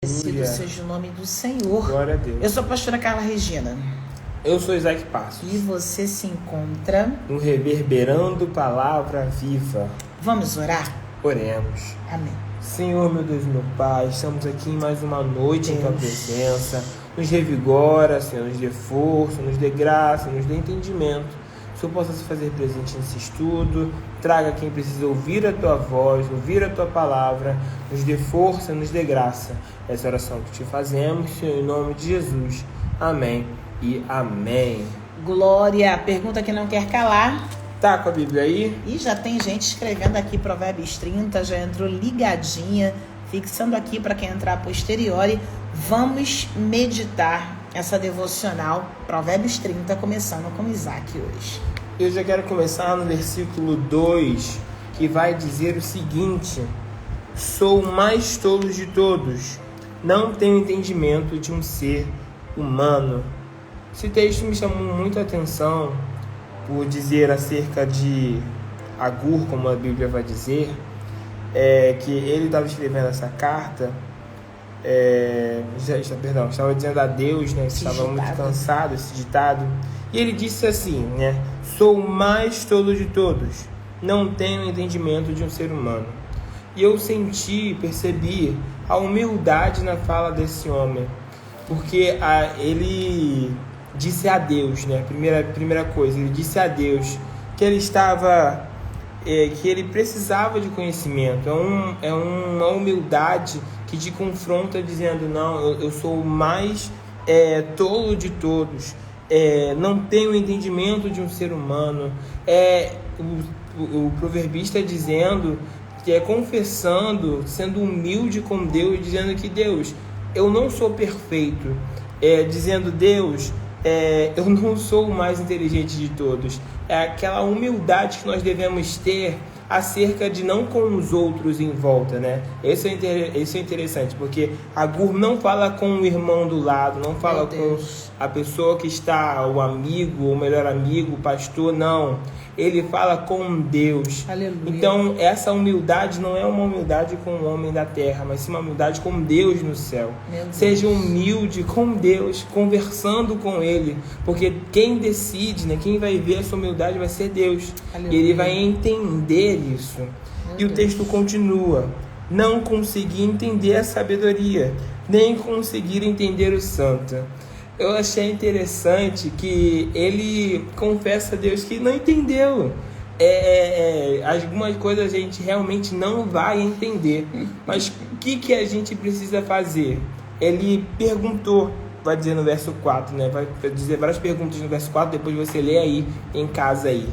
Bendito seja o nome do Senhor. Glória a Deus. Eu sou a pastora Carla Regina. Eu sou Isaac Passos. E você se encontra no Reverberando Palavra Viva. Vamos orar? Oremos. Amém. Senhor, meu Deus, meu Pai, estamos aqui em mais uma noite em Tua presença. Nos revigora, Senhor, nos dê força, nos dê graça, nos dê entendimento. Que o Senhor possa se fazer presente nesse estudo, traga quem precisa ouvir a Tua voz, ouvir a Tua palavra, nos dê força, nos dê graça. Essa oração que te fazemos, Senhor, em nome de Jesus. Amém e amém. Glória. Pergunta que não quer calar. Tá com a Bíblia aí? E já tem gente escrevendo aqui Provérbios 30, já entrou ligadinha, fixando aqui para quem entrar a posteriori. Vamos meditar essa devocional Provérbios 30, começando com Isaac hoje. Eu já quero começar no versículo 2, que vai dizer o seguinte: sou o mais tolo de todos, não tenho entendimento de um ser humano. Esse texto me chamou muita atenção por dizer acerca de Agur, como a Bíblia vai dizer, que ele estava escrevendo essa carta, estava dizendo a Deus, né, que estava muito cansado, esse ditado, e ele disse assim, né, sou o mais tolo de todos, não tenho entendimento de um ser humano. E eu percebi a humildade na fala desse homem, porque ele disse a Deus, né? Primeira coisa, ele disse a Deus que ele estava, que ele precisava de conhecimento. É uma humildade que te confronta dizendo, não, eu sou o mais tolo de todos, não tenho entendimento de um ser humano. O proverbista dizendo, que confessando, sendo humilde com Deus, dizendo que Deus, eu não sou perfeito, dizendo Deus, eu não sou o mais inteligente de todos. É aquela humildade que nós devemos ter acerca de não com os outros em volta, né? Isso é interessante, porque Agur não fala com o irmão do lado, não fala com a pessoa que está, o amigo, o melhor amigo, o pastor, não. Ele fala com Deus. Aleluia. Então, essa humildade não é uma humildade com o homem da terra, mas sim uma humildade com Deus no céu. Seja humilde com Deus, conversando com Ele, porque quem decide, né, quem vai ver essa humildade vai ser Deus. Aleluia. E Ele vai entender isso. O texto continua: não consegui entender a sabedoria, nem conseguir entender o santo. Eu achei interessante que ele confessa a Deus que não entendeu. Algumas coisas a gente realmente não vai entender. Mas o que a gente precisa fazer? Ele perguntou, vai dizer no verso 4, né? Vai dizer várias perguntas no verso 4, depois você lê aí em casa aí.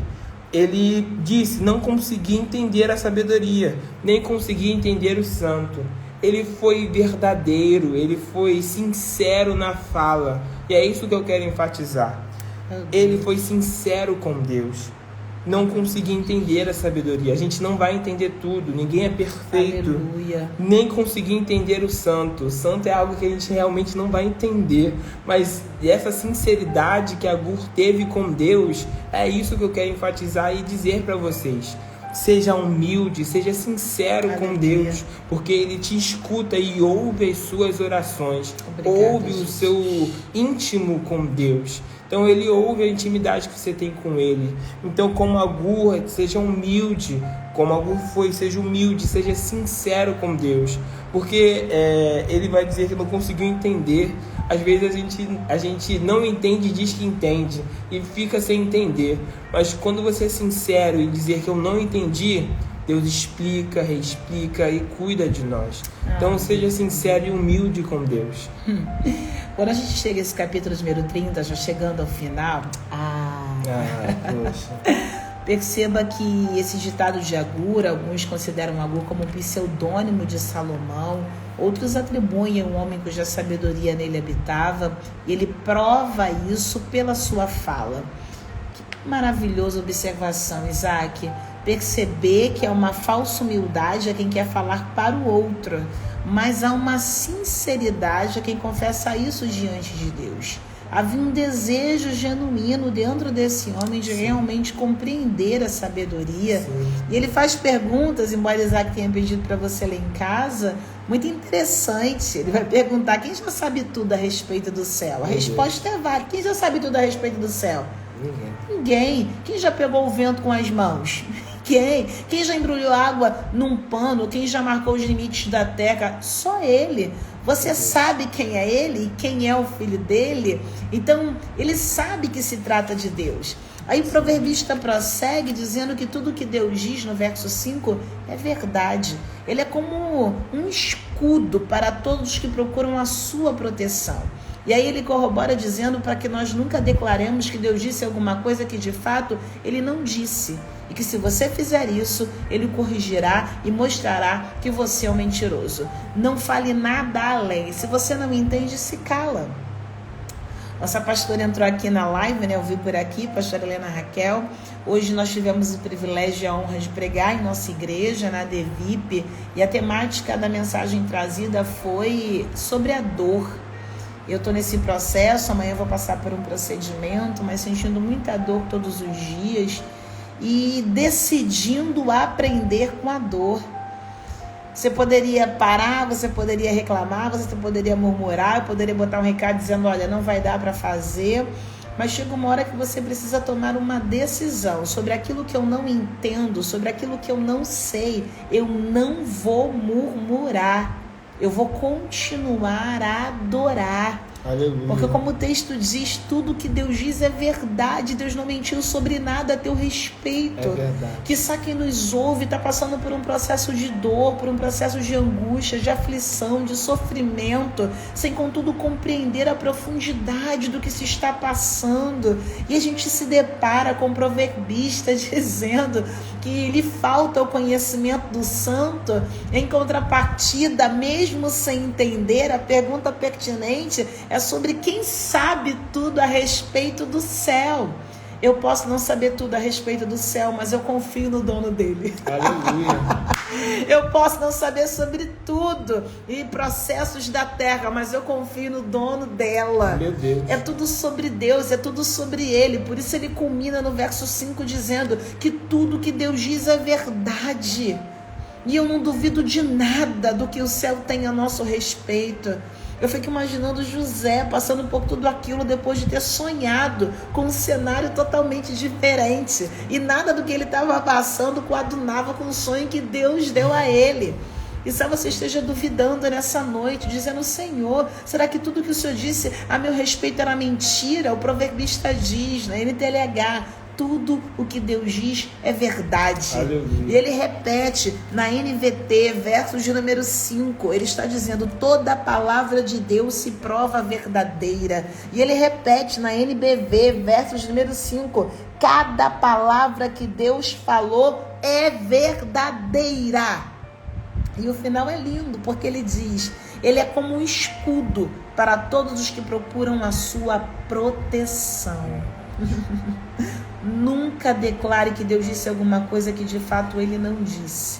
Ele disse, não consegui entender a sabedoria, nem consegui entender o santo. Ele foi verdadeiro, ele foi sincero na fala. E é isso que eu quero enfatizar. Ele foi sincero com Deus. Não consegui entender a sabedoria. A gente não vai entender tudo, ninguém é perfeito. Aleluia. Nem consegui entender o santo. O santo é algo que a gente realmente não vai entender. Mas essa sinceridade que Agur teve com Deus, é isso que eu quero enfatizar e dizer para vocês. Seja humilde, seja sincero com Deus, porque Ele te escuta e ouve as suas orações. Ouve o seu íntimo com Deus. Então Ele ouve a intimidade que você tem com Ele. Então, como Agur, seja humilde, como Agur foi, seja humilde, seja sincero com Deus, porque Ele vai dizer que não conseguiu entender. Às vezes a gente não entende e diz que entende e fica sem entender. Mas quando você é sincero e dizer que eu não entendi, Deus explica, reexplica e cuida de nós. Então seja sincero e humilde com Deus. Quando a gente chega a esse capítulo número 30, já chegando ao final, poxa. Perceba que esse ditado de Agur, alguns consideram Agur como um pseudônimo de Salomão, outros atribuem um homem cuja sabedoria nele habitava, e ele prova isso pela sua fala. Que maravilhosa observação, Isaac. Perceber que é uma falsa humildade a quem quer falar para o outro, mas há uma sinceridade a quem confessa isso diante de Deus. Havia um desejo genuíno dentro desse homem de realmente compreender a sabedoria. Sim. E ele faz perguntas, embora Isaac tenha pedido para você ler em casa, muito interessante. Ele vai perguntar: quem já sabe tudo a respeito do céu? A resposta é várias. Quem já sabe tudo a respeito do céu? Ninguém. Quem já pegou o vento com as mãos? Quem já embrulhou água num pano? Quem já marcou os limites da terra? Só ele. Você sabe quem é ele e quem é o filho dele? Então, ele sabe que se trata de Deus. Aí o proverbista prossegue dizendo que tudo que Deus diz no verso 5 é verdade. Ele é como um escudo para todos que procuram a sua proteção. E aí ele corrobora dizendo para que nós nunca declaremos que Deus disse alguma coisa que de fato ele não disse. E que se você fizer isso, ele corrigirá e mostrará que você é um mentiroso. Não fale nada além. Se você não entende, se cala. Nossa pastora entrou aqui na live, né? Eu vi por aqui, pastora Helena Raquel. Hoje nós tivemos o privilégio e a honra de pregar em nossa igreja, na DVIP. E a temática da mensagem trazida foi sobre a dor. Eu estou nesse processo, amanhã eu vou passar por um procedimento, mas sentindo muita dor todos os dias e decidindo aprender com a dor. Você poderia parar, você poderia reclamar, você poderia murmurar, eu poderia botar um recado dizendo: olha, não vai dar para fazer, mas chega uma hora que você precisa tomar uma decisão sobre aquilo que eu não entendo, sobre aquilo que eu não sei. Eu não vou murmurar, eu vou continuar a adorar. Aleluia. Porque como o texto diz, tudo que Deus diz é verdade. Deus não mentiu sobre nada a teu respeito. É verdade. Quizá quem nos ouve está passando por um processo de dor, por um processo de angústia, de aflição, de sofrimento, sem contudo compreender a profundidade do que se está passando. E a gente se depara com o proverbista dizendo que lhe falta o conhecimento do santo. Em contrapartida, mesmo sem entender, a pergunta pertinente é sobre quem sabe tudo a respeito do céu. Eu posso não saber tudo a respeito do céu, mas eu confio no dono dele. Aleluia. Eu posso não saber sobre tudo e processos da terra, mas eu confio no dono dela. Meu Deus. É tudo sobre Deus, é tudo sobre ele. Por isso ele culmina no verso 5 dizendo que tudo que Deus diz é verdade. E eu não duvido de nada do que o céu tem a nosso respeito. Eu fico imaginando José passando por tudo aquilo depois de ter sonhado com um cenário totalmente diferente. E nada do que ele estava passando coadunava com o sonho que Deus deu a ele. E se você esteja duvidando nessa noite, dizendo: Senhor, será que tudo que o Senhor disse a meu respeito era mentira? O proverbista diz, na NTLH, tudo o que Deus diz é verdade. Aleluia. E ele repete na NVT, versos de número 5, ele está dizendo: toda a palavra de Deus se prova verdadeira. E ele repete na NBV, versos de número 5, cada palavra que Deus falou é verdadeira. E o final é lindo, porque ele diz: ele é como um escudo para todos os que procuram a sua proteção. Nunca declare que Deus disse alguma coisa que de fato ele não disse.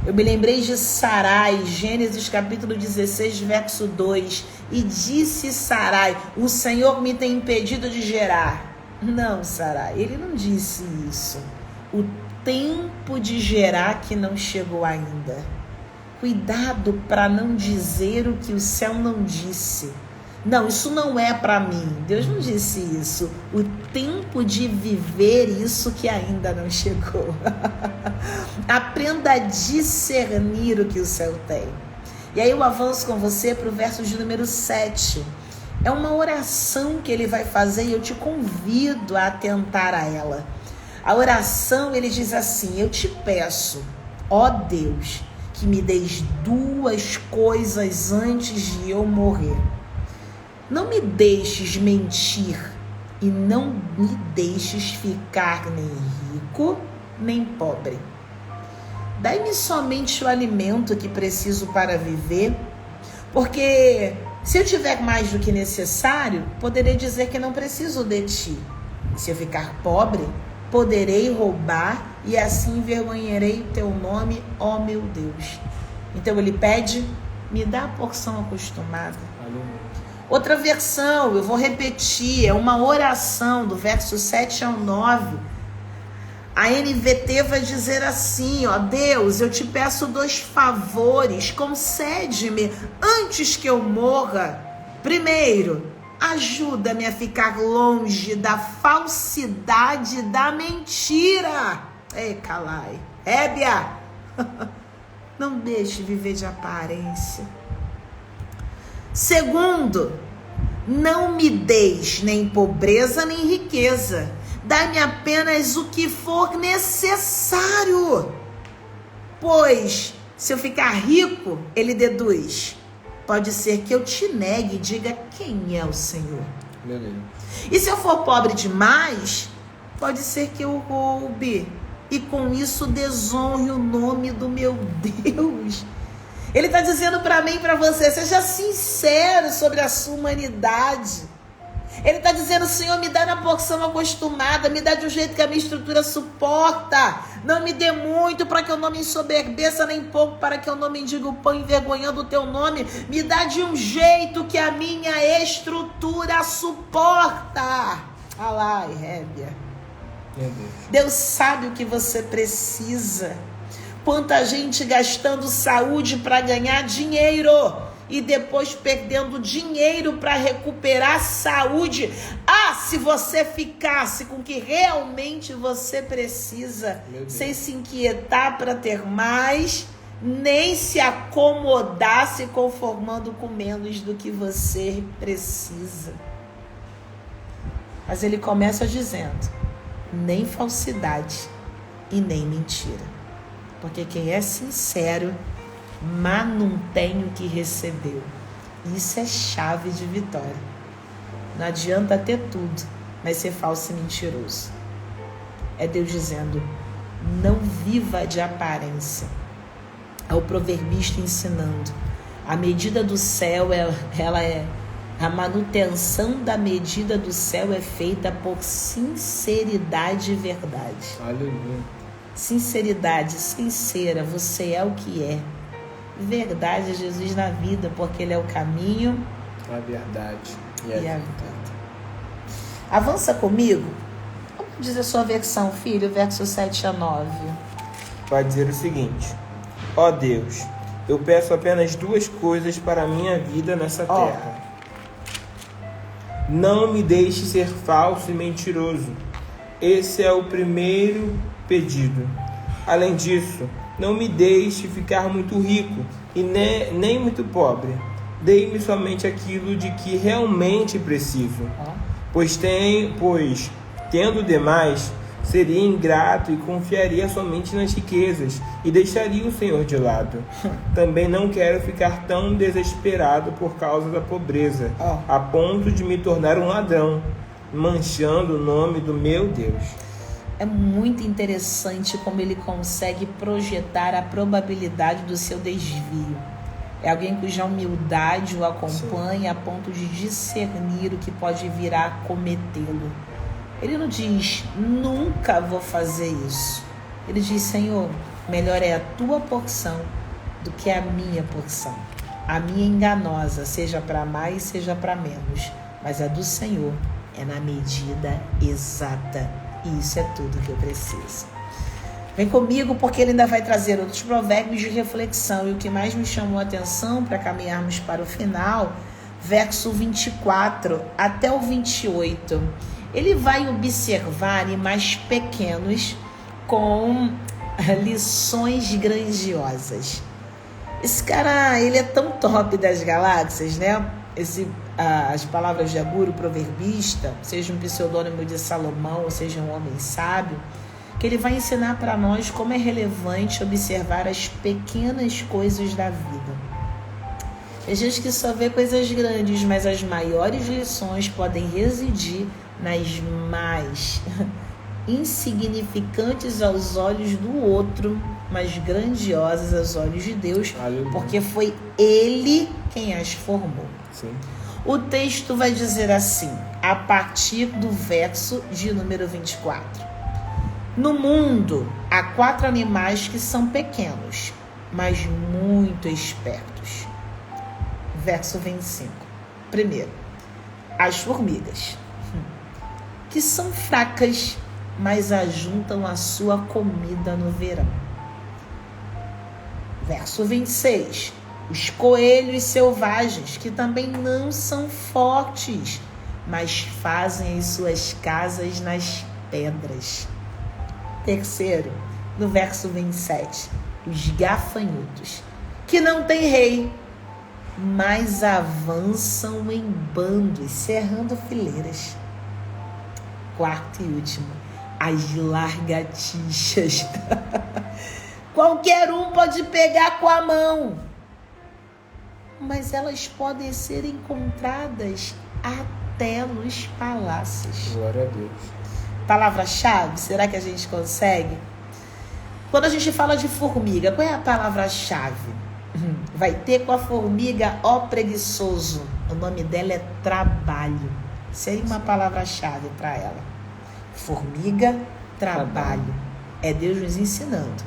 Eu me lembrei de Sarai, Gênesis capítulo 16, verso 2. E disse Sarai: o Senhor me tem impedido de gerar. Não, Sarai, ele não disse isso. O tempo de gerar que não chegou ainda. Cuidado para não dizer o que o céu não disse. Não, isso não é para mim. Deus não disse isso. O tempo de viver isso que ainda não chegou. Aprenda a discernir o que o céu tem. E aí eu avanço com você para o verso de número 7. É uma oração que ele vai fazer e eu te convido a atentar a ela. A oração, ele diz assim: eu te peço, ó Deus, que me deis duas coisas antes de eu morrer. Não me deixes mentir e não me deixes ficar nem rico nem pobre. Dai-me somente o alimento que preciso para viver, porque se eu tiver mais do que necessário, poderei dizer que não preciso de ti. E se eu ficar pobre, poderei roubar e assim envergonharei o teu nome, ó meu Deus. Então ele pede: me dá a porção acostumada. Outra versão, eu vou repetir, é uma oração do verso 7 ao 9. A NVT vai dizer assim, ó: Deus, eu te peço 2 favores, concede-me antes que eu morra. Primeiro, ajuda-me a ficar longe da falsidade, da mentira. Ei, Calai, Rébia, não deixe viver de aparência. Segundo, não me deis nem pobreza nem riqueza. Dá-me apenas o que for necessário. Pois, se eu ficar rico, ele deduz, pode ser que eu te negue e diga quem é o Senhor. Meu Deus. E se eu for pobre demais, pode ser que eu roube e com isso desonre o nome do meu Deus. Ele está dizendo para mim e para você, seja sincero sobre a sua humanidade. Ele está dizendo, Senhor, me dá na porção acostumada, me dá de um jeito que a minha estrutura suporta. Não me dê muito para que eu não me ensoberbeça, nem pouco para que eu não mendigue o pão envergonhando o teu nome. Me dá de um jeito que a minha estrutura suporta. Alai, Rébia. Deus sabe o que você precisa. Quanta gente gastando saúde para ganhar dinheiro e depois perdendo dinheiro para recuperar saúde. Ah, se você ficasse com o que realmente você precisa, sem se inquietar para ter mais, nem se acomodar se conformando com menos do que você precisa. Mas ele começa dizendo, nem falsidade e nem mentira. Porque quem é sincero, mantém o que recebeu. Isso é chave de vitória. Não adianta ter tudo, mas ser falso e mentiroso. É Deus dizendo, não viva de aparência. É o proverbista ensinando. A medida do céu, a manutenção da medida do céu é feita por sinceridade e verdade. Aleluia. Sinceridade, sincera, você é o que é. Verdade é Jesus na vida, porque ele é o caminho, a verdade e a vida. Avança comigo. Vamos dizer a sua versão, filho, verso 7 a 9. Vai dizer o seguinte: ó Deus, eu peço apenas 2 coisas para a minha vida nessa terra. Não me deixe ser falso e mentiroso. Esse é o primeiro pedido. Além disso, não me deixe ficar muito rico e nem muito pobre. Dê-me somente aquilo de que realmente preciso. Pois tendo demais, seria ingrato e confiaria somente nas riquezas e deixaria o Senhor de lado. Também não quero ficar tão desesperado por causa da pobreza, a ponto de me tornar um ladrão, manchando o nome do meu Deus. É muito interessante como ele consegue projetar a probabilidade do seu desvio. É alguém cuja humildade o acompanha. Sim. A ponto de discernir o que pode vir a cometê-lo. Ele não diz, nunca vou fazer isso. Ele diz, Senhor, melhor é a tua porção do que a minha porção. A minha enganosa, seja para mais, seja para menos. Mas a do Senhor é na medida exata. E isso é tudo que eu preciso. Vem comigo, porque ele ainda vai trazer outros provérbios de reflexão. E o que mais me chamou a atenção para caminharmos para o final, verso 24 até o 28. Ele vai observar animais pequenos com lições grandiosas. Esse cara, ele é tão top das galáxias, né? As palavras de Agur, o proverbista, seja um pseudônimo de Salomão, ou seja um homem sábio, que ele vai ensinar para nós como é relevante observar as pequenas coisas da vida. Tem gente que só vê coisas grandes, mas as maiores lições podem residir nas mais insignificantes aos olhos do outro, mas grandiosas aos olhos de Deus, porque foi Ele quem as formou. Sim. O texto vai dizer assim, a partir do verso de número 24. No mundo, há 4 animais que são pequenos, mas muito espertos. Verso 25. Primeiro, as formigas, que são fracas, mas ajuntam a sua comida no verão. Verso 26. Os coelhos selvagens, que também não são fortes, mas fazem as suas casas nas pedras. Terceiro, no verso 27. Os gafanhotos, que não têm rei, mas avançam em bandos, cerrando fileiras. Quarto e último, as lagartixas. Qualquer um pode pegar com a mão, mas elas podem ser encontradas até nos palácios. Glória a Deus. Palavra-chave, será que a gente consegue? Quando a gente fala de formiga, qual é a palavra-chave? Vai ter com a formiga, ó preguiçoso. O nome dela é trabalho. Seria uma palavra-chave para ela. Formiga, trabalho. É Deus nos ensinando.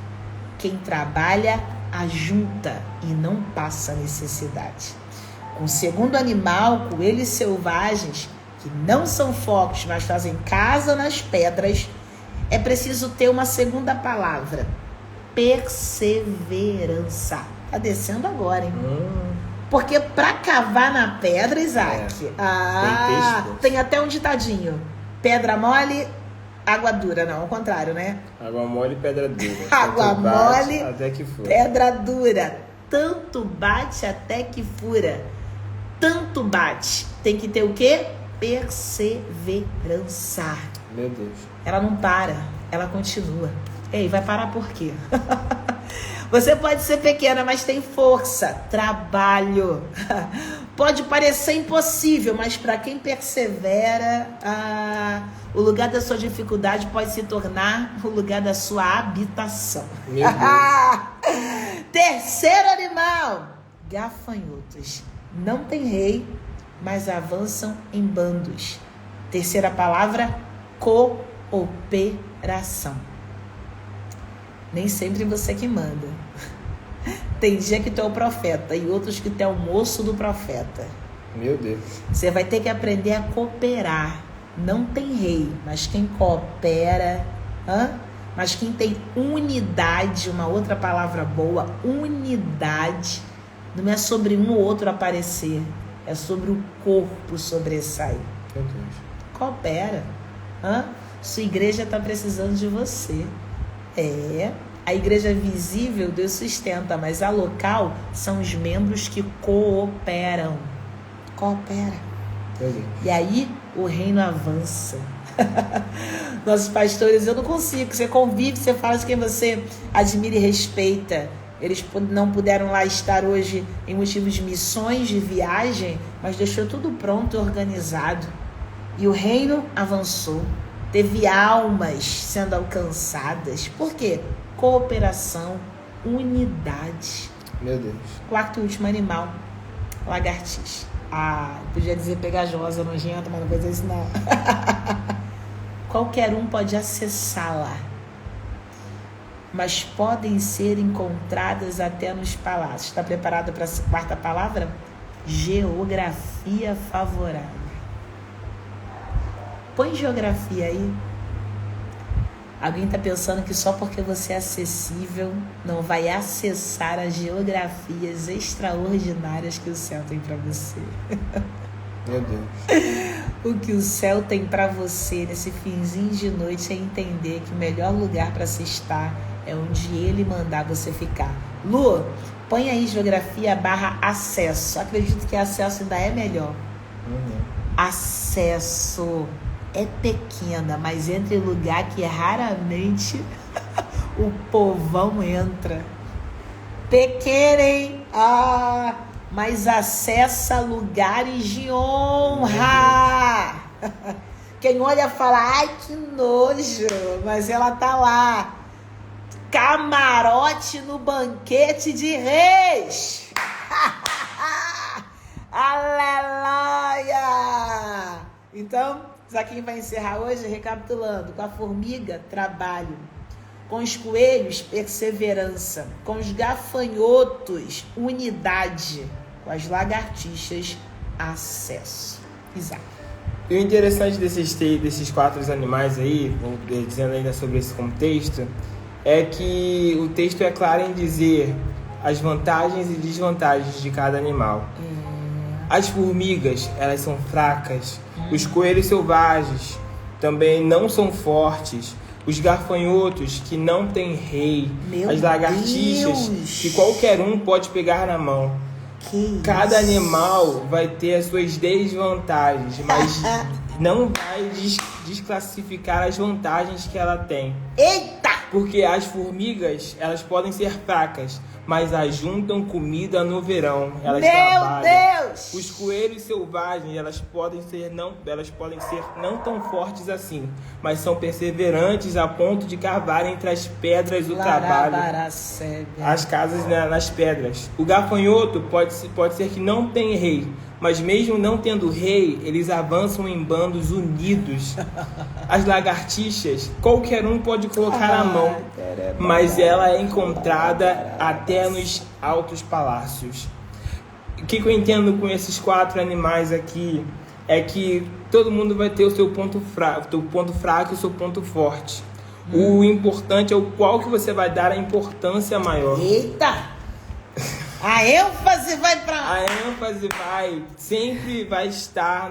Quem trabalha, ajunta e não passa necessidade. Com o segundo animal, coelhos selvagens, que não são fortes, mas fazem casa nas pedras, é preciso ter uma segunda palavra: perseverança. Tá descendo agora, hein? Porque para cavar na pedra, Isaac, tem até um ditadinho: pedra mole, água dura. Não, ao contrário, né? Água mole, pedra dura. Água mole, até que fura. Pedra dura. Tanto bate até que fura. Tanto bate. Tem que ter o quê? Perseverança. Meu Deus. Ela não para, ela continua. Ei, vai parar por quê? Você pode ser pequena, mas tem força, trabalho. Pode parecer impossível, mas para quem persevera, o lugar da sua dificuldade pode se tornar o lugar da sua habitação. Meu Deus. Terceiro animal, gafanhotos. Não tem rei, mas avançam em bandos. Terceira palavra, cooperação. Nem sempre você que manda. Tem dia que tu é o profeta e outros que tu é o moço do profeta. Meu Deus. Você vai ter que aprender a cooperar. Não tem rei, mas quem coopera, mas quem tem unidade, uma outra palavra boa, unidade, não é sobre um ou outro aparecer, é sobre o corpo sobressair. Meu Deus. Coopera. Sua igreja está precisando de você. A igreja visível Deus sustenta, mas a local são os membros que cooperam. Coopera. E aí o reino avança. Nossos pastores, eu não consigo. Você convive, você fala de quem você admira e respeita. Eles não puderam lá estar hoje em motivos de missões, de viagem, mas deixou tudo pronto e organizado. E o reino avançou. Teve almas sendo alcançadas. Por quê? Cooperação, unidade. Meu Deus. Quarto e último animal, lagartixa. Podia dizer pegajosa, nojenta, mas não vou dizer isso não. Qualquer um pode acessá-la, mas podem ser encontradas até nos palácios. Está preparado para a quarta palavra? Geografia favorável. Põe geografia aí. Alguém está pensando que só porque você é acessível não vai acessar as geografias extraordinárias que o céu tem para você. Meu Deus. O que o céu tem para você nesse finzinho de noite é entender que o melhor lugar para se estar é onde ele mandar você ficar. Lu, põe aí geografia / acesso. Acredito que acesso ainda é melhor. Acesso. É pequena, mas entra em lugar que raramente o povão entra. Pequena, hein? Mas acessa lugares de honra. Quem olha fala, ai que nojo, mas ela tá lá. Camarote no banquete de reis. Aleluia! Então, Zaquinho vai encerrar hoje recapitulando. Com a formiga, trabalho. Com os coelhos, perseverança. Com os gafanhotos, unidade. Com as lagartixas, acesso. Isaac. E o interessante desses 4 animais aí, dizendo ainda sobre esse contexto, é que o texto é claro em dizer as vantagens e desvantagens de cada animal. As formigas, elas são fracas. Os coelhos selvagens também não são fortes. Os gafanhotos, que não têm rei. As lagartixas, que qualquer um pode pegar na mão. Cada animal vai ter as suas desvantagens, mas não vai desclassificar as vantagens que ela tem. Eita! Porque as formigas, elas podem ser fracas, mas ajuntam comida no verão. Elas trabalham. Deus! Os coelhos selvagens, elas podem ser não tão fortes assim, mas são perseverantes a ponto de cavar entre as pedras o trabalho. As casas nas pedras. O gafanhoto pode ser que não tenha rei, mas mesmo não tendo rei, eles avançam em bandos unidos. As lagartixas, qualquer um pode colocar na mão, mas ela é encontrada até nos altos palácios. O que eu entendo com esses 4 animais aqui é que todo mundo vai ter o seu ponto fraco e o seu ponto forte. O importante é o qual que você vai dar a importância maior. Eita! A ênfase sempre vai estar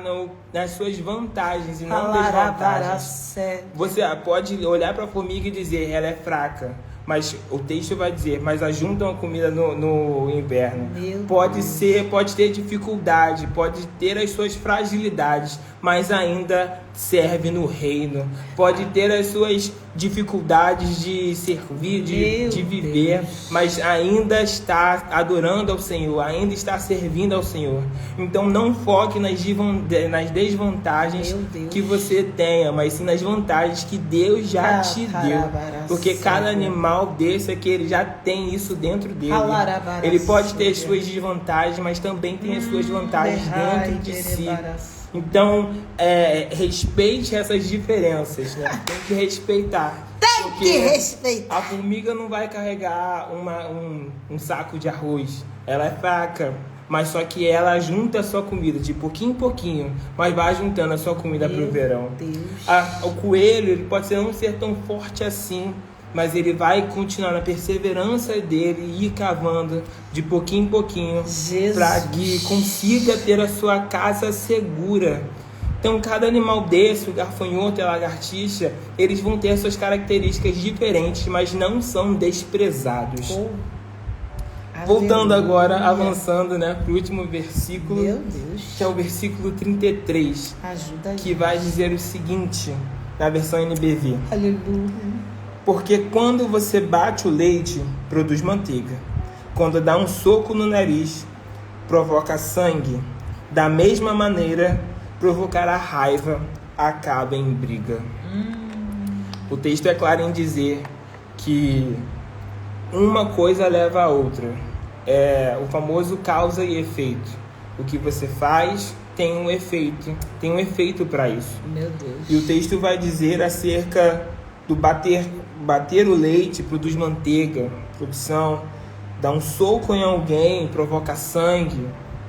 nas suas vantagens e não desvantagens. Você pode olhar para a formiga e dizer, ela é fraca, mas o texto vai dizer, mas ajuntam a comida no inverno. Pode ter dificuldade, pode ter as suas fragilidades, mas ainda serve no reino. Pode ter as suas dificuldades de servir, de viver, mas ainda está adorando ao Senhor, ainda está servindo ao Senhor. Então não foque nas desvantagens que você tenha, mas sim nas vantagens que Deus já te deu. Porque cada animal desse aqui, ele já tem isso dentro dele. Ele pode ter as suas desvantagens, mas também tem as suas vantagens dentro de si. Então, respeite essas diferenças, né? Tem que respeitar. A formiga não vai carregar um saco de arroz. Ela é fraca, mas só que ela junta a sua comida de pouquinho em pouquinho, mas vai juntando a sua comida para o verão. O coelho, ele pode não ser tão forte assim, mas ele vai continuar na perseverança dele e ir cavando de pouquinho em pouquinho para que consiga ter a sua casa segura. Então, cada animal desse, o gafanhoto e a lagartixa, eles vão ter as suas características diferentes, mas não são desprezados. Voltando agora, avançando, para o último versículo, que é o versículo 33, que vai dizer o seguinte, na versão NBV. Aleluia. Porque quando você bate o leite, produz manteiga. Quando dá um soco no nariz, provoca sangue. Da mesma maneira, provocar a raiva acaba em briga. O texto é claro em dizer que uma coisa leva a outra. É o famoso causa e efeito. O que você faz tem um efeito para isso. Meu Deus. E o texto vai dizer acerca do bater o leite, produz manteiga, produção, dar um soco em alguém, provoca sangue,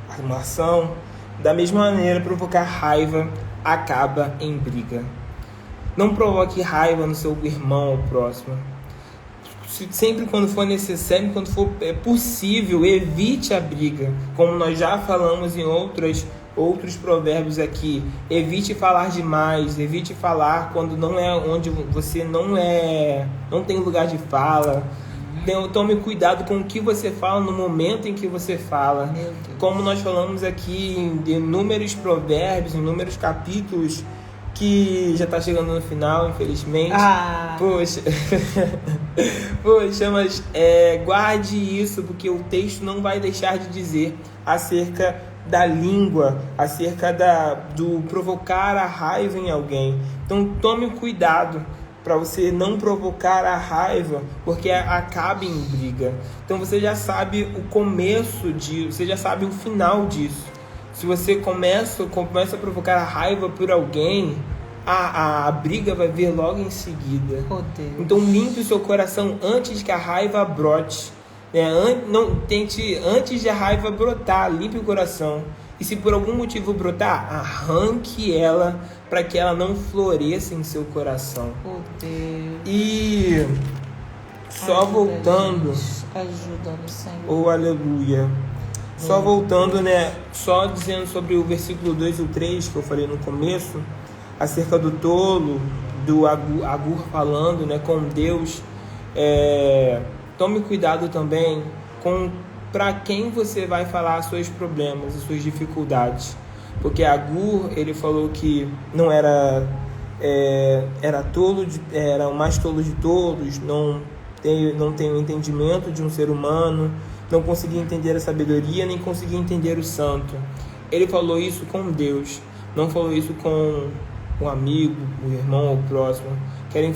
armação. Da mesma maneira, provocar raiva acaba em briga. Não provoque raiva no seu irmão ou próximo. Sempre quando for necessário, quando for possível, evite a briga. Como nós já falamos em outros provérbios aqui. Evite falar demais, evite falar quando não é onde você não tem lugar de fala. Tome cuidado com o que você fala no momento em que você fala. Como nós falamos aqui em inúmeros provérbios, inúmeros capítulos, que já está chegando no final, infelizmente. Poxa, mas guarde isso, porque o texto não vai deixar de dizer acerca da língua, acerca do provocar a raiva em alguém. Então tome cuidado para você não provocar a raiva, porque acaba em briga. Então você já sabe o começo disso, você já sabe o final disso. Se você começa a provocar a raiva por alguém, a briga vai vir logo em seguida. Então limpe o seu coração antes que a raiva brote. Não tente, antes de a raiva brotar, limpe o coração E se por algum motivo brotar, arranque ela para que ela não floresça em seu coração. Oh, Deus. E só voltando. Ajuda-nos, Senhor. Oh, aleluia. Só voltando, né? Só dizendo sobre o versículo 2 e o 3 que eu falei no começo, acerca do tolo, do Agur falando, né, com Deus. Tome cuidado também com para quem você vai falar seus problemas e suas dificuldades. Porque Agur, ele falou que não era tolo, era o mais tolo de todos, não tem o entendimento de um ser humano, não conseguia entender a sabedoria, nem conseguia entender o santo. Ele falou isso com Deus, não falou isso com um amigo, o irmão ou o próximo. Quero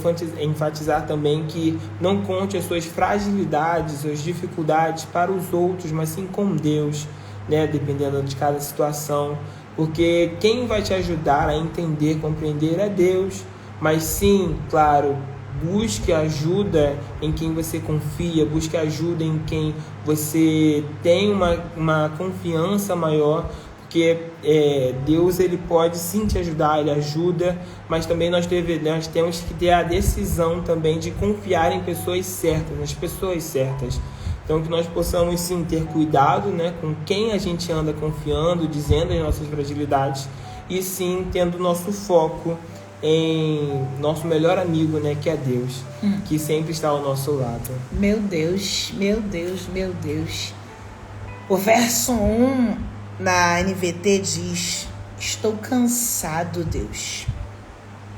enfatizar também que não conte as suas fragilidades, suas dificuldades para os outros, mas sim com Deus, né? Dependendo de cada situação. Porque quem vai te ajudar a entender, compreender é Deus. Mas sim, claro, busque ajuda em quem você confia, busque ajuda em quem você tem uma confiança maior, porque Deus, ele pode sim te ajudar, ele ajuda, mas também nós temos que ter a decisão também de confiar em pessoas certas, nas pessoas certas. Então que nós possamos sim ter cuidado, né, com quem a gente anda confiando, dizendo as nossas fragilidades, e sim tendo nosso foco em nosso melhor amigo, né, que é Deus, que sempre está ao nosso lado. Meu Deus, meu Deus, meu Deus. O verso 1 na NVT diz: estou cansado, Deus.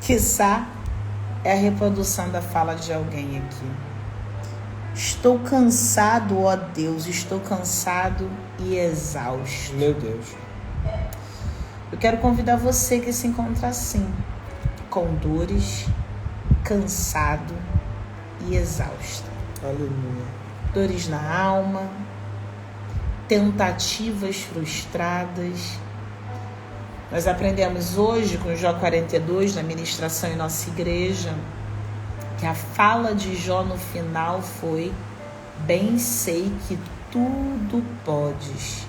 Quiçá é a reprodução da fala de alguém aqui. Estou cansado, ó Deus, estou cansado e exausto. Meu Deus. Eu quero convidar você que se encontra assim, com dores, cansado e exausto. Aleluia. Dores na alma, tentativas frustradas. Nós aprendemos hoje com Jó 42, na ministração em nossa igreja, que a fala de Jó no final foi: bem sei que tudo podes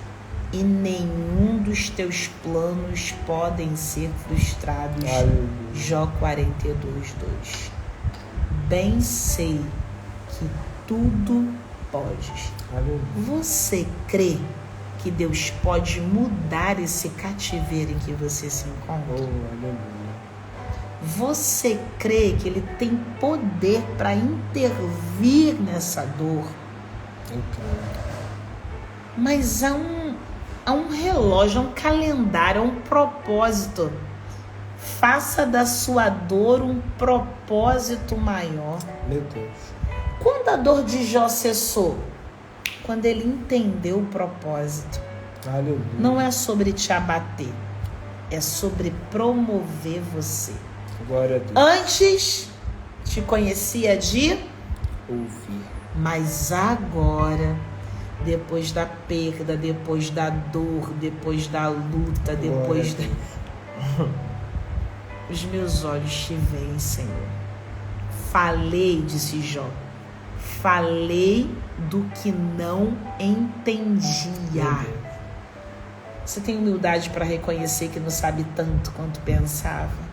e nenhum dos teus planos podem ser frustrados. Aleluia. Jó 42:2. Bem sei que tudo podes. Aleluia. Você crê que Deus pode mudar esse cativeiro em que você se encontra? Oh, aleluia. Você crê que Ele tem poder para intervir nessa dor? Eu creio. Mas há um relógio, há um calendário, há um propósito. Faça da sua dor um propósito maior. Meu Deus. Quando a dor de Jó cessou? Quando ele entendeu o propósito. Aleluia. Não é sobre te abater, é sobre promover você. Glória a Deus. Antes te conhecia de Ouvir. mas agora, depois da perda, depois da dor, depois da luta, depois da... Os meus olhos te veem, Senhor. Falei, disse Jó. Falei do que não entendia. Você tem humildade para reconhecer que não sabe tanto quanto pensava?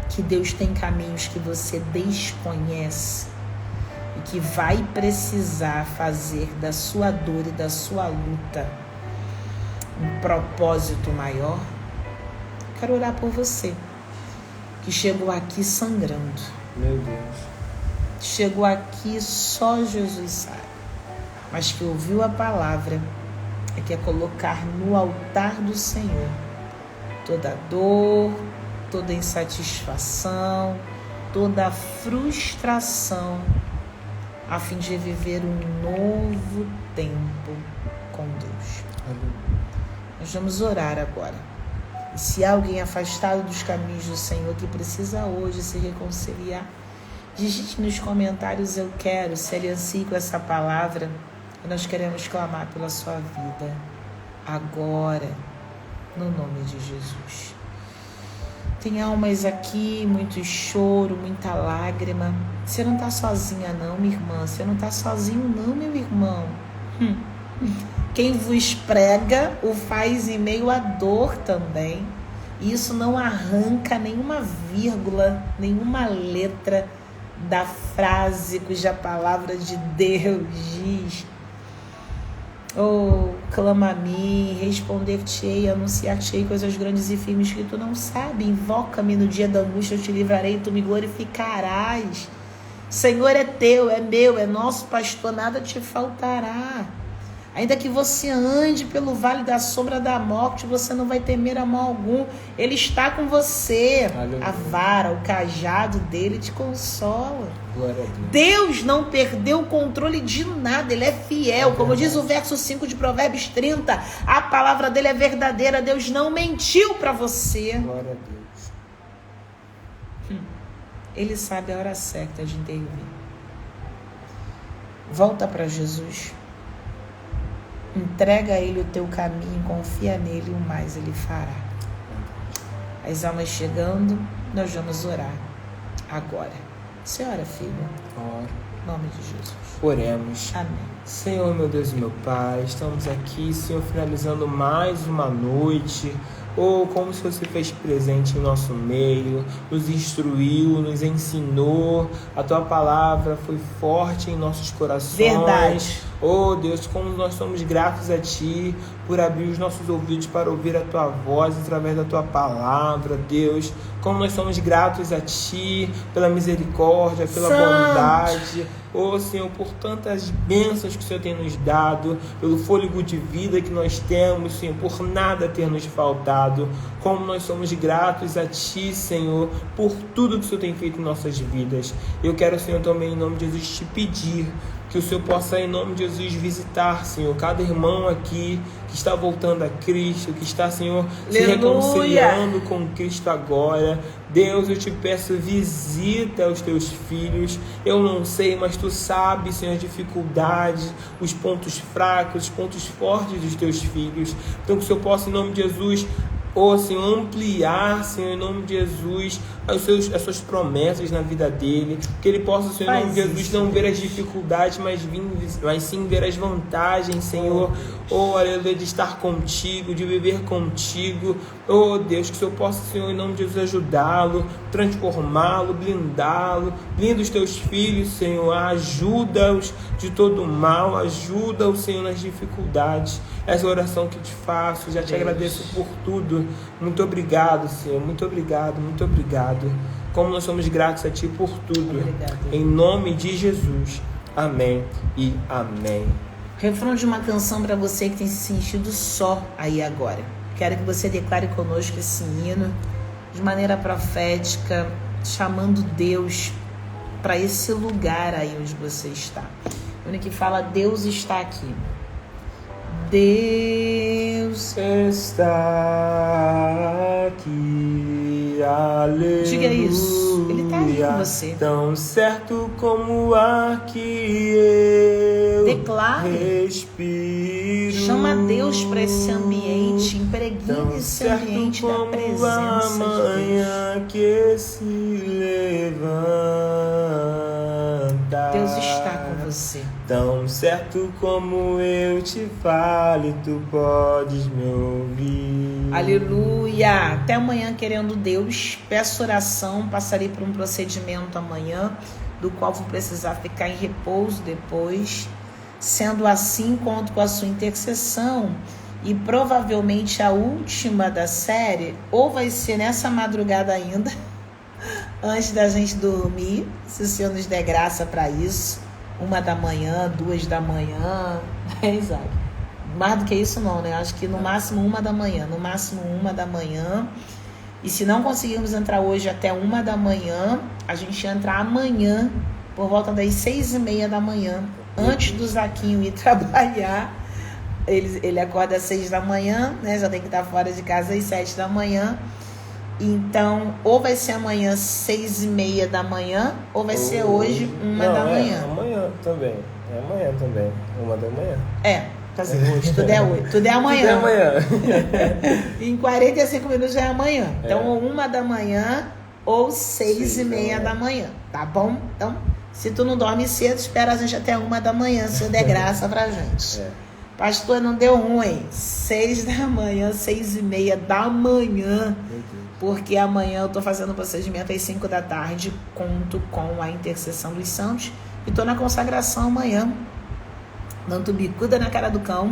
Que Deus tem caminhos que você desconhece e que vai precisar fazer da sua dor e da sua luta um propósito maior? Quero orar por você que chegou aqui sangrando. Meu Deus. Chegou aqui só Jesus sabe, mas que ouviu a palavra e quer colocar no altar do Senhor toda dor, toda insatisfação, toda frustração, a fim de viver um novo tempo com Deus. Nós vamos orar agora. E se há alguém afastado dos caminhos do Senhor que precisa hoje se reconciliar, digite nos comentários: eu quero, se aliancie com essa palavra, e nós queremos clamar pela sua vida agora, no nome de Jesus. Tem almas aqui, muito choro, muita lágrima. Você não está sozinha não, minha irmã. Você não está sozinho não, meu irmão. Quem vos prega o faz em meio à dor também. E isso não arranca nenhuma vírgula, nenhuma letra da frase cuja palavra de Deus diz: oh, clama a mim, responder-te-ei, anunciar-te-ei coisas grandes e firmes que tu não sabes. Invoca-me no dia da angústia, eu te livrarei e tu me glorificarás. Senhor é teu, é meu, é nosso pastor, nada te faltará. Ainda que você ande pelo vale da sombra da morte, você não vai temer a mal algum. Ele está com você. Aleluia. A vara, o cajado dele te consola. Glória a Deus. Deus não perdeu o controle de nada. Ele é fiel. Como diz o verso 5 de Provérbios 30, a palavra dele é verdadeira. Deus não mentiu para você. Glória a Deus. Ele sabe a hora certa de intervir. Volta para Jesus. Entrega a ele o teu caminho, confia nele e o mais ele fará. As almas chegando, nós vamos orar agora. Você ora, filho? Ora. Em nome de Jesus. Oremos. Amém. Senhor, meu Deus e meu Pai, estamos aqui, Senhor, finalizando mais uma noite. Como se você fez presente em nosso meio, nos instruiu, nos ensinou, a Tua palavra foi forte em nossos corações. Verdade. Deus, como nós somos gratos a Ti por abrir os nossos ouvidos para ouvir a Tua voz através da Tua palavra, Deus. Como nós somos gratos a Ti pela misericórdia, pela bondade. Senhor, por tantas bênçãos que o Senhor tem nos dado, pelo fôlego de vida que nós temos, Senhor, por nada ter nos faltado. Como nós somos gratos a Ti, Senhor, por tudo que o Senhor tem feito em nossas vidas. Eu quero, Senhor, também em nome de Jesus te pedir que o Senhor possa, em nome de Jesus, visitar, Senhor, cada irmão aqui que está voltando a Cristo, que está, Senhor, se reconciliando com Cristo agora. Deus, eu te peço, visita os teus filhos. Eu não sei, mas tu sabes, Senhor, as dificuldades, os pontos fracos, os pontos fortes dos teus filhos. Então, que o Senhor possa, em nome de Jesus, Senhor, ampliar, Senhor, em nome de Jesus, as suas promessas na vida dele, que ele possa, Senhor, em nome de Jesus, não ver as dificuldades, mas sim ver as vantagens, Senhor, aleluia, de estar contigo, de viver contigo. Deus, que o Senhor possa, Senhor, em nome de Jesus, ajudá-lo, transformá-lo, blindá-lo, blinda os teus filhos, Senhor, ajuda-os de todo o mal, ajuda-os, Senhor, nas dificuldades. Essa oração que te faço, já te agradeço por tudo. Muito obrigado, Senhor, muito obrigado, muito obrigado. Como nós somos gratos a Ti por tudo. Obrigado. Em nome de Jesus. Amém e amém. Refrão de uma canção para você que tem se sentido só aí agora. Quero que você declare conosco esse hino de maneira profética, chamando Deus para esse lugar aí onde você está. O único que fala: Deus está aqui. Deus está aqui, aleluia. Diga isso, Ele está aí com você. Tão certo como o ar que eu respiro. Chama Deus para esse ambiente, impregne esse ambiente da presença de Deus. Que se levanta. Deus está com você. Tão certo como eu te falo, tu podes me ouvir. Aleluia! Até amanhã, querendo Deus. Peço oração, passarei por um procedimento amanhã, do qual vou precisar ficar em repouso depois. Sendo assim, conto com a sua intercessão. E provavelmente a última da série, ou vai ser nessa madrugada ainda, antes da gente dormir, se o Senhor nos der graça para isso. 1 da manhã, 2 da manhã, Isaac? Mais do que isso não, né? Acho que no máximo 1 da manhã, no máximo 1 da manhã. E se não conseguirmos entrar hoje até 1 da manhã, a gente entra amanhã, por volta das 6:30 da manhã, antes do Zaquinho ir trabalhar. Ele acorda às 6 da manhã, né? Já tem que estar fora de casa às 7 da manhã. Então, ou vai ser amanhã 6:30 da manhã, ou vai ser hoje 1 da manhã. Amanhã também. É amanhã também. 1 da manhã. Fazer hoje. Tudo é hoje. Tudo é amanhã. Tudo é amanhã. Em 45 minutos já é amanhã. Então, ou 1 da manhã, ou 6:30 da manhã. Tá bom? Então, se tu não dorme cedo, espera a gente até 1 da manhã, se eu der graça pra gente. Pastor, não deu ruim. 6 da manhã, 6:30 da manhã. Porque amanhã eu tô fazendo o procedimento às 5 da tarde. Conto com a intercessão dos santos. E tô na consagração amanhã. Dando bicuda na cara do cão.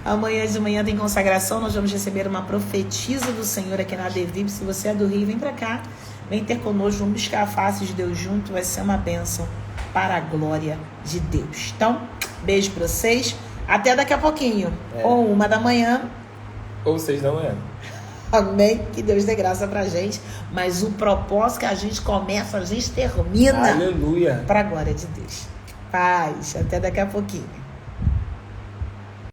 Amanhã de manhã tem consagração. Nós vamos receber uma profetisa do Senhor aqui na ADVIP. Se você é do Rio, vem pra cá. Vem ter conosco. Vamos buscar a face de Deus junto. Vai ser uma bênção para a glória de Deus. Então, beijo pra vocês. Até daqui a pouquinho. Ou 1 da manhã. Ou 6 da manhã. Amém. Que Deus dê graça pra gente. Mas o propósito que a gente começa, a gente termina. Aleluia. Para a glória de Deus. Paz. Até daqui a pouquinho.